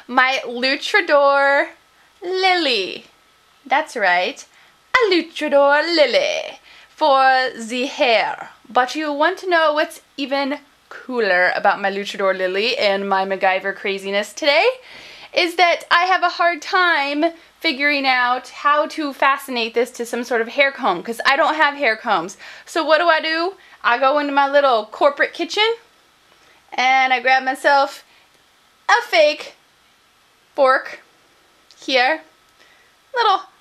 my Lutradur Lily. That's right, a Lutradur Lily for the hair. But you want to know what's even cooler about my Lutradur Lily and my MacGyver craziness today? Is that I have a hard time figuring out how to fascinate this to some sort of hair comb, because I don't have hair combs. So what do? I go into my little corporate kitchen and I grab myself a fake fork here,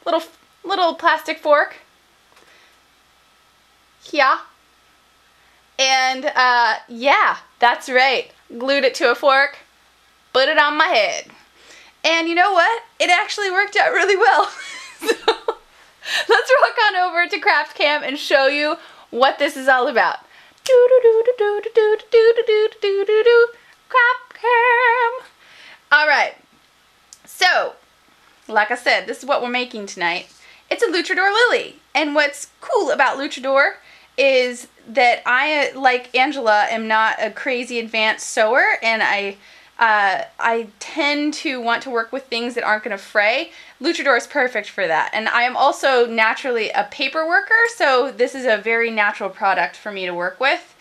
little plastic fork here, and yeah, that's right, glued it to a fork, put it on my head. And you know what? It actually worked out really well. So let's rock on over to Craft Cam and show you what this is all about. Craft Cam. Alright, so like I said, this is what we're making tonight. It's a Lutradur Lily. And what's cool about Lutradur is that I, like Angela, am not a crazy advanced sewer, and I tend to want to work with things that aren't going to fray. Lutradur is perfect for that. And I am also naturally a paper worker, so this is a very natural product for me to work with.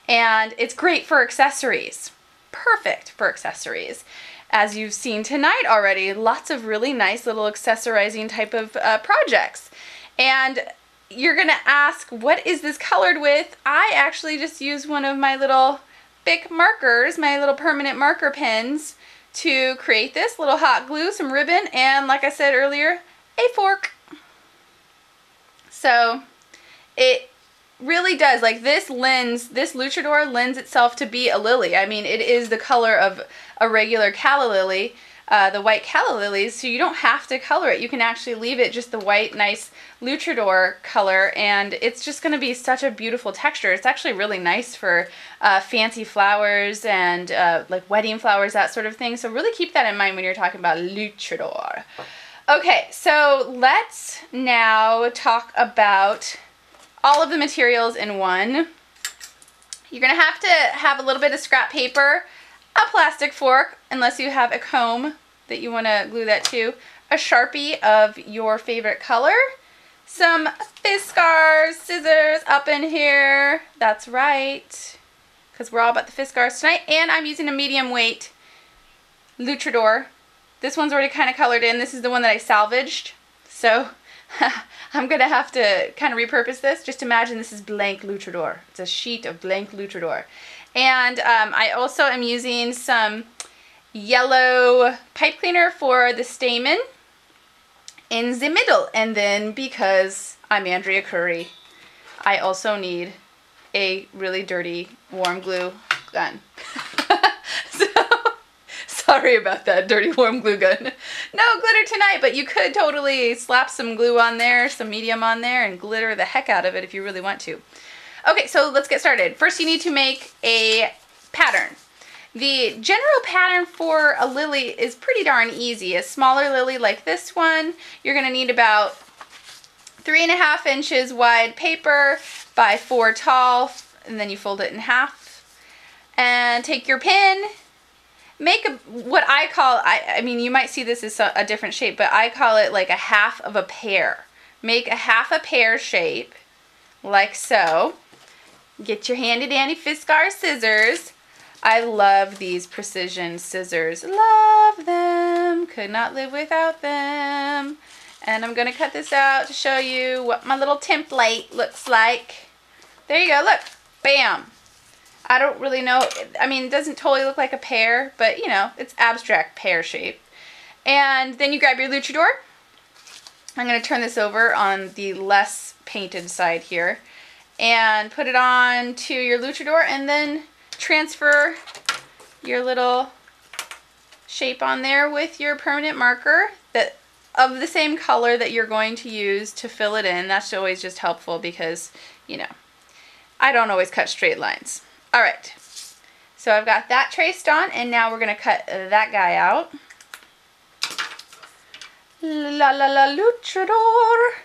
And it's great for accessories. Perfect for accessories. As you've seen tonight already, lots of really nice little accessorizing type of projects. And you're going to ask, what is this colored with? I actually just use one of my little Bic markers, my little permanent marker pens, to create this. Little hot glue, some ribbon, and like I said earlier, a fork. So it really does, like this Lutradur lends itself to be a lily. I mean, it is the color of a regular Calla Lily, the white Calla Lilies, so you don't have to color it. You can actually leave it just the white, nice Lutradur color, and it's just going to be such a beautiful texture. It's actually really nice for fancy flowers and like wedding flowers, that sort of thing. So really keep that in mind when you're talking about Lutradur. Okay, so let's now talk about all of the materials in one. You're going to have a little bit of scrap paper, a plastic fork, unless you have a comb that you want to glue that to, a Sharpie of your favorite color, some Fiskars scissors up in here, that's right, because we're all about the Fiskars tonight, and I'm using a medium weight Lutradur. This one's already kind of colored in. This is the one that I salvaged, so I'm going to have to kind of repurpose this. Just imagine this is blank Lutradur. It's a sheet of blank Lutradur. And I also am using some yellow pipe cleaner for the Stamen in the middle. And then, because I'm Andrea Currie, I also need a really dirty warm glue gun. So, sorry about that, dirty warm glue gun. No glitter tonight, but you could totally slap some glue on there, some medium on there, and glitter the heck out of it if you really want to. Okay, so let's get started. First you need to make a pattern. The general pattern for a lily is pretty darn easy. A smaller lily like this one, you're going to need about 3.5 inches wide paper by 4 tall, and then you fold it in half. And take your pin, make what I call, I mean you might see this as a different shape, but I call it like a half of a pear. Make a half a pear shape, like so. Get your handy dandy Fiskars scissors. I love these precision scissors. Love them. Could not live without them. And I'm going to cut this out to show you what my little template looks like. There you go. Look. Bam. I don't really know. I mean, it doesn't totally look like a pear, but you know, it's abstract pear shape. And then you grab your Lutradur. I'm going to turn this over on the less painted side here. And put it on to your Lutradur, and then transfer your little shape on there with your permanent marker that of the same color that you're going to use to fill it in. That's always just helpful because, you know, I don't always cut straight lines. Alright, so I've got that traced on, and now we're going to cut that guy out. La la la Lutradur.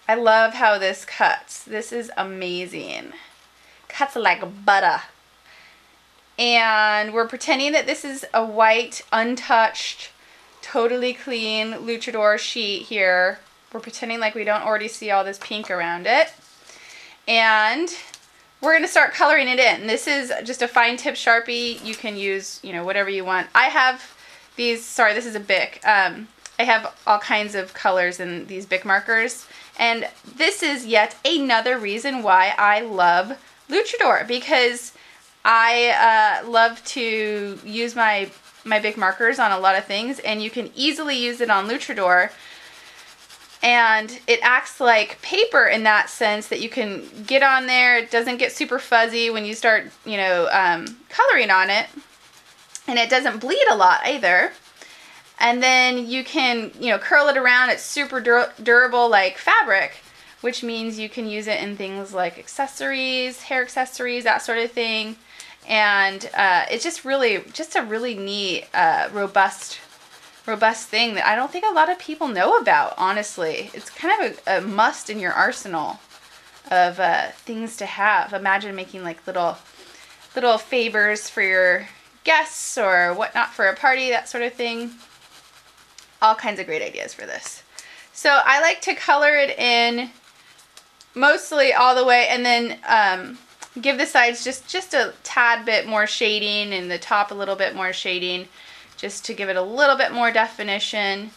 I love how this cuts. This is amazing. Cuts like butter. And we're pretending that this is a white, untouched totally clean Lutradur sheet here. We're pretending like we don't already see all this pink around it. And we're going to start coloring it in. This is just a fine tip Sharpie. You can use, you know, whatever you want. I have these, sorry, this is a Bic. I have all kinds of colors in these Bic markers. And this is yet another reason why I love Lutradur, because I love to use my Bic markers on a lot of things, and you can easily use it on Lutradur. And it acts like paper in that sense, that you can get on there. It doesn't get super fuzzy when you start, you know, coloring on it. And it doesn't bleed a lot either. And then you can, you know, curl it around. It's super durable like fabric, which means you can use it in things like accessories, hair accessories, that sort of thing. And it's just a really neat, robust thing that I don't think a lot of people know about, honestly. It's kind of a must in your arsenal of things to have. Imagine making like little favors for your guests or whatnot for a party, that sort of thing. All kinds of great ideas for this. So I like to color it in mostly all the way, and then give the sides just a tad bit more shading, and the top a little bit more shading, just to give it a little bit more definition.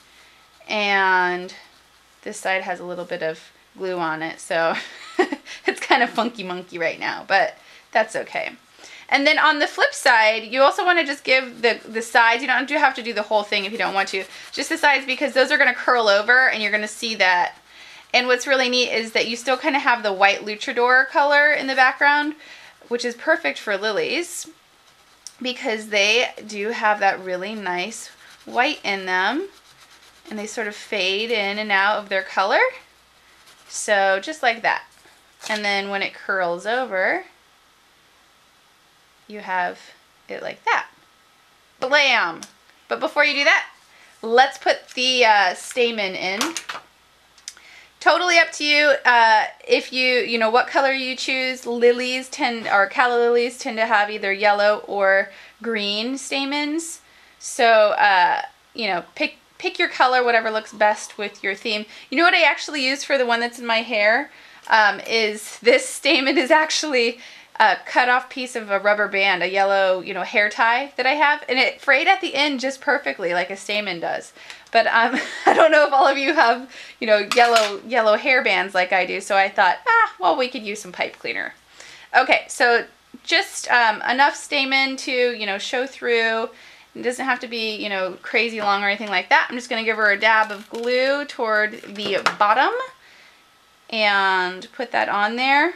And this side has a little bit of glue on it, so it's kind of funky monkey right now, but that's okay. And then on the flip side, you also want to just give the sides, you don't have to do the whole thing if you don't want to, just the sides, because those are going to curl over and you're going to see that. And what's really neat is that you still kind of have the white Lutradur color in the background, which is perfect for lilies, because they do have that really nice white in them, and they sort of fade in and out of their color. So just like that. And then when it curls over, you have it like that. Blam! But before you do that, let's put the stamen in. Totally up to you. If you know what color you choose. Lilies or calla lilies tend to have either yellow or green stamens. So you know, pick your color, whatever looks best with your theme. You know what I actually use for the one that's in my hair? Is this stamen is actually a cut off piece of a rubber band, a yellow, you know, hair tie that I have, and it frayed at the end just perfectly like a stamen does. But I don't know if all of you have, you know, yellow hair bands like I do, so I thought, well, we could use some pipe cleaner. Okay, so just enough stamen to, you know, show through. It doesn't have to be, you know, crazy long or anything like that. I'm just going to give her a dab of glue toward the bottom and put that on there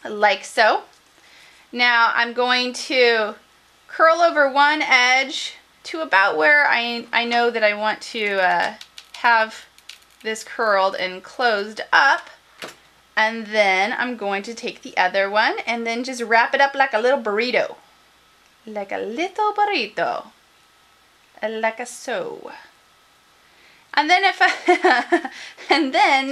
like so. Now I'm going to curl over one edge to about where I know that I want to have this curled and closed up, and then I'm going to take the other one and then just wrap it up like a little burrito. Like a little burrito. Like a so. And then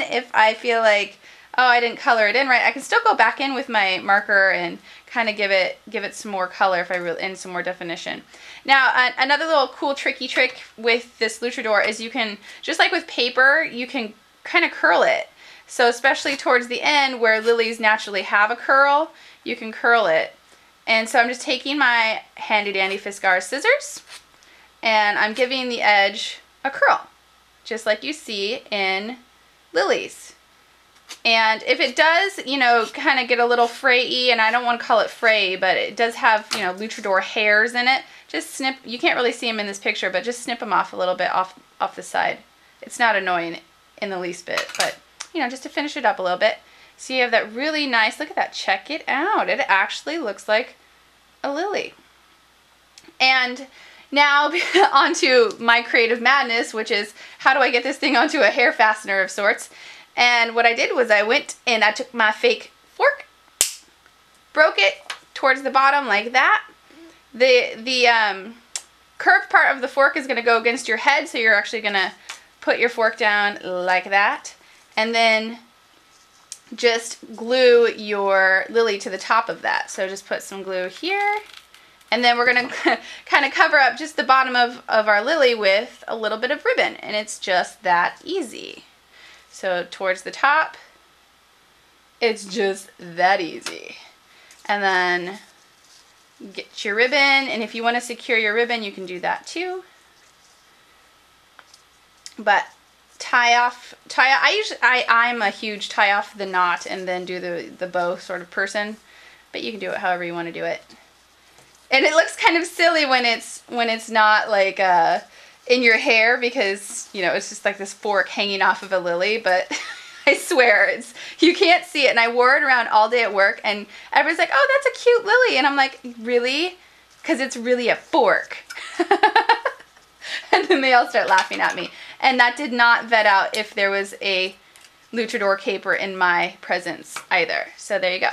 if I feel like, oh, I didn't color it in right, I can still go back in with my marker and kind of give it some more color if I really, and some more definition. Now, another little cool tricky trick with this Lutradur is you can, just like with paper, you can kind of curl it. So especially towards the end where lilies naturally have a curl, you can curl it. And so I'm just taking my handy dandy Fiskars scissors and I'm giving the edge a curl, just like you see in lilies. And if it does, you know, kind of get a little fray-y, and I don't want to call it fray, but it does have, you know, Lutradur hairs in it, just snip, you can't really see them in this picture, but just snip them off a little bit off the side. It's not annoying in the least bit, but, you know, just to finish it up a little bit. So you have that really nice, look at that, check it out. It actually looks like a lily. And now onto my creative madness, which is how do I get this thing onto a hair fastener of sorts. And what I did was I went and I took my fake fork, broke it towards the bottom like that. The curved part of the fork is going to go against your head, so you're actually going to put your fork down like that. And then just glue your lily to the top of that. So just put some glue here And then we're going to kind of cover up just the bottom of our lily with a little bit of ribbon. And it's just that easy. So towards the top, it's just that easy. And then get your ribbon. And if you want to secure your ribbon, you can do that too. But I'm a huge tie off the knot and then do the bow sort of person. But you can do it however you want to do it. And it looks kind of silly when it's not like in your hair because, you know, it's just like this fork hanging off of a lily, but I swear you can't see it. And I wore it around all day at work and everybody's like, "Oh, that's a cute lily." And I'm like, "Really?" Because it's really a fork. And then they all start laughing at me. And that did not vet out if there was a Lutradur caper in my presence either. So there you go.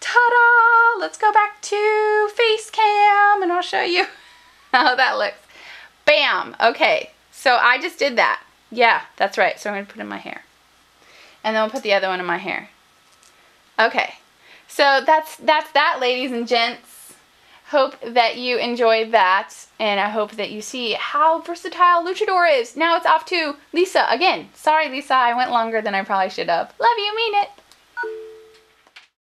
Ta-da! Let's go back to face cam and I'll show you how that looks. Bam! Okay, so I just did that. Yeah, that's right. So I'm going to put it in my hair. And then we'll put the other one in my hair. Okay, so that's that, ladies and gents. Hope that you enjoyed that, and I hope that you see how versatile Lutradur is. Now it's off to Lisa again. Sorry, Lisa, I went longer than I probably should have. Love you, mean it.